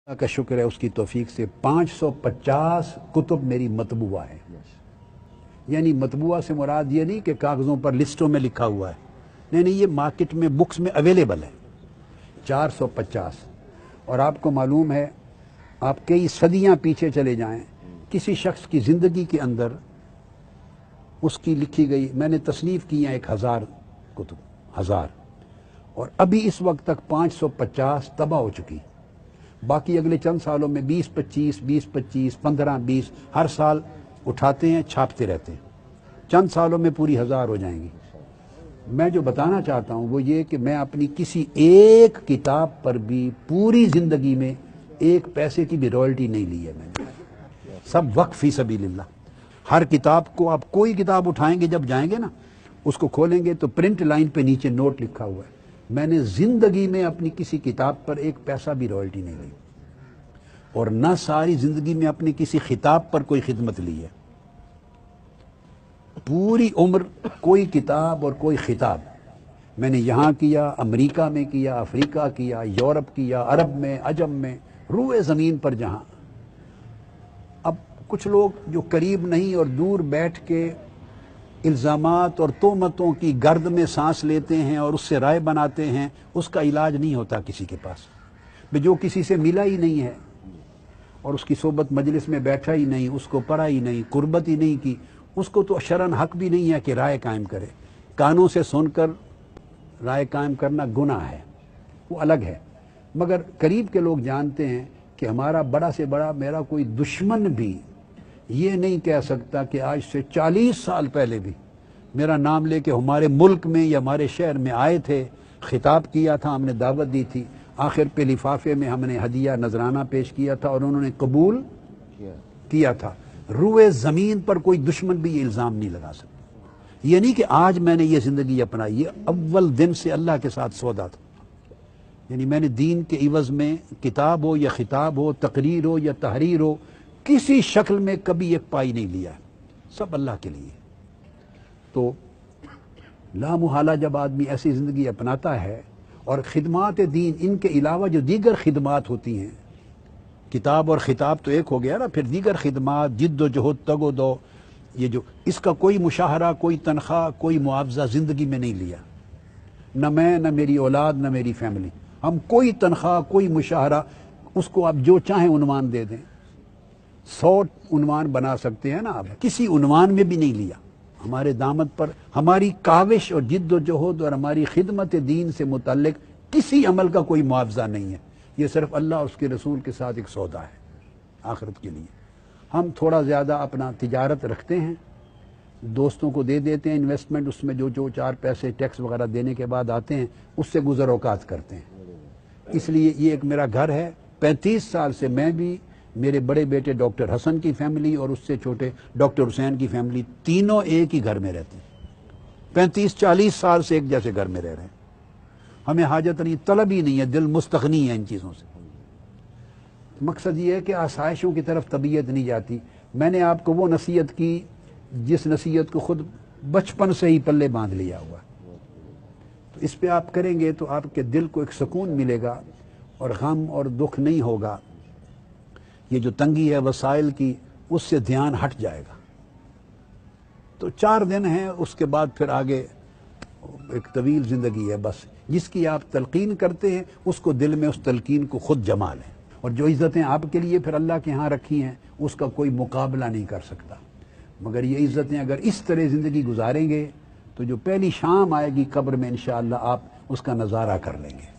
اللہ کا شکر ہے اس کی توفیق سے 550 کتب میری مطبوعہ ہے. یعنی مطبوعہ سے مراد یہ نہیں کہ کاغذوں پر لسٹوں میں لکھا ہوا ہے، نہیں یہ مارکیٹ میں بکس میں اویلیبل ہے 450. اور آپ کو معلوم ہے آپ کئی صدیاں پیچھے چلے جائیں، کسی شخص کی زندگی کے اندر اس کی لکھی گئی، میں نے تصنیف کی ہیں 1000 کتب، 1000، اور ابھی اس وقت تک 550 طبع ہو چکی. باقی اگلے چند سالوں میں 20-25 15-20 ہر سال اٹھاتے ہیں، چھاپتے رہتے ہیں. چند سالوں میں پوری 1000 ہو جائیں گی. میں جو بتانا چاہتا ہوں وہ یہ کہ میں اپنی کسی ایک کتاب پر بھی پوری زندگی میں ایک پیسے کی بھی رائلٹی نہیں لی ہے. میں نے سب وقف فی سبیل اللہ. ہر کتاب کو آپ کوئی کتاب اٹھائیں گے، جب جائیں گے نا اس کو کھولیں گے تو پرنٹ لائن پہ نیچے نوٹ لکھا ہوا ہے. میں نے زندگی میں اپنی کسی کتاب پر ایک پیسہ بھی رائلٹی نہیں لی، اور نہ ساری زندگی میں اپنی کسی خطاب پر کوئی خدمت لی ہے. پوری عمر کوئی کتاب اور کوئی خطاب میں نے یہاں کیا، امریکہ میں کیا، افریقہ کیا، یورپ کیا، عرب میں، عجم میں، روئے زمین پر جہاں. اب کچھ لوگ جو قریب نہیں اور دور بیٹھ کے الزامات اور تہمتوں کی گرد میں سانس لیتے ہیں اور اس سے رائے بناتے ہیں، اس کا علاج نہیں ہوتا کسی کے پاس. جو کسی سے ملا ہی نہیں ہے اور اس کی صحبت مجلس میں بیٹھا ہی نہیں، اس کو پڑھا ہی نہیں، قربت ہی نہیں کی، اس کو تو شرعاً حق بھی نہیں ہے کہ رائے قائم کرے. کانوں سے سن کر رائے قائم کرنا گناہ ہے، وہ الگ ہے. مگر قریب کے لوگ جانتے ہیں کہ ہمارا بڑا سے بڑا میرا کوئی دشمن بھی یہ نہیں کہہ سکتا کہ آج سے 40 سال پہلے بھی میرا نام لے کے ہمارے ملک میں یا ہمارے شہر میں آئے تھے، خطاب کیا تھا، ہم نے دعوت دی تھی، آخر پہ لفافے میں ہم نے ہدیہ نذرانہ پیش کیا تھا اور انہوں نے قبول کیا تھا. روئے زمین پر کوئی دشمن بھی یہ الزام نہیں لگا سکتا. یہ نہیں کہ آج میں نے یہ زندگی اپنائی، یہ اول دن سے اللہ کے ساتھ سودا تھا. یعنی میں نے دین کے عوض میں کتاب ہو یا خطاب ہو، تقریر ہو یا تحریر ہو، کسی شکل میں کبھی ایک پائی نہیں لیا ہے، سب اللہ کے لیے. تو لامحالہ جب آدمی ایسی زندگی اپناتا ہے اور خدمات دین، ان کے علاوہ جو دیگر خدمات ہوتی ہیں، کتاب اور خطاب تو ایک ہو گیا نا، پھر دیگر خدمات، جد و جہد، تگ و دو، یہ جو اس کا کوئی مشاہرہ، کوئی تنخواہ، کوئی معاوضہ زندگی میں نہیں لیا. نہ میں، نہ میری اولاد، نہ میری فیملی. ہم کوئی تنخواہ، کوئی مشاہرہ، اس کو آپ جو چاہیں عنوان دے دیں، 100 عنوان بنا سکتے ہیں نا آپ، کسی عنوان میں بھی نہیں لیا. ہمارے دامت پر ہماری کاوش اور جد و جہد اور ہماری خدمت دین سے متعلق کسی عمل کا کوئی معاوضہ نہیں ہے. یہ صرف اللہ اور اس کے رسول کے ساتھ ایک سودا ہے آخرت کے لیے. ہم تھوڑا زیادہ اپنا تجارت رکھتے ہیں، دوستوں کو دے دیتے ہیں انویسٹمنٹ، اس میں جو 4 پیسے ٹیکس وغیرہ دینے کے بعد آتے ہیں اس سے گزر اوقات کرتے ہیں. اس لیے یہ ایک میرا گھر ہے. 35 سال سے میں بھی، میرے بڑے بیٹے ڈاکٹر حسن کی فیملی اور اس سے چھوٹے ڈاکٹر حسین کی فیملی، تینوں ایک ہی گھر میں رہتے ہیں. 35-40 سال سے ایک جیسے گھر میں رہ رہے ہیں. ہمیں حاجت نہیں، طلب ہی نہیں ہے، دل مستغنی ہے ان چیزوں سے. مقصد یہ ہے کہ آسائشوں کی طرف طبیعت نہیں جاتی. میں نے آپ کو وہ نصیحت کی جس نصیحت کو خود بچپن سے ہی پلے باندھ لیا ہوا. تو اس پہ آپ کریں گے تو آپ کے دل کو ایک سکون ملے گا اور غم اور دکھ نہیں ہوگا. یہ جو تنگی ہے وسائل کی، اس سے دھیان ہٹ جائے گا. تو 4 دن ہیں، اس کے بعد پھر آگے ایک طویل زندگی ہے. بس جس کی آپ تلقین کرتے ہیں اس کو دل میں اس تلقین کو خود جما لیں. اور جو عزتیں آپ کے لیے پھر اللہ کے ہاں رکھی ہیں اس کا کوئی مقابلہ نہیں کر سکتا. مگر یہ عزتیں اگر اس طرح زندگی گزاریں گے تو جو پہلی شام آئے گی قبر میں انشاءاللہ آپ اس کا نظارہ کر لیں گے.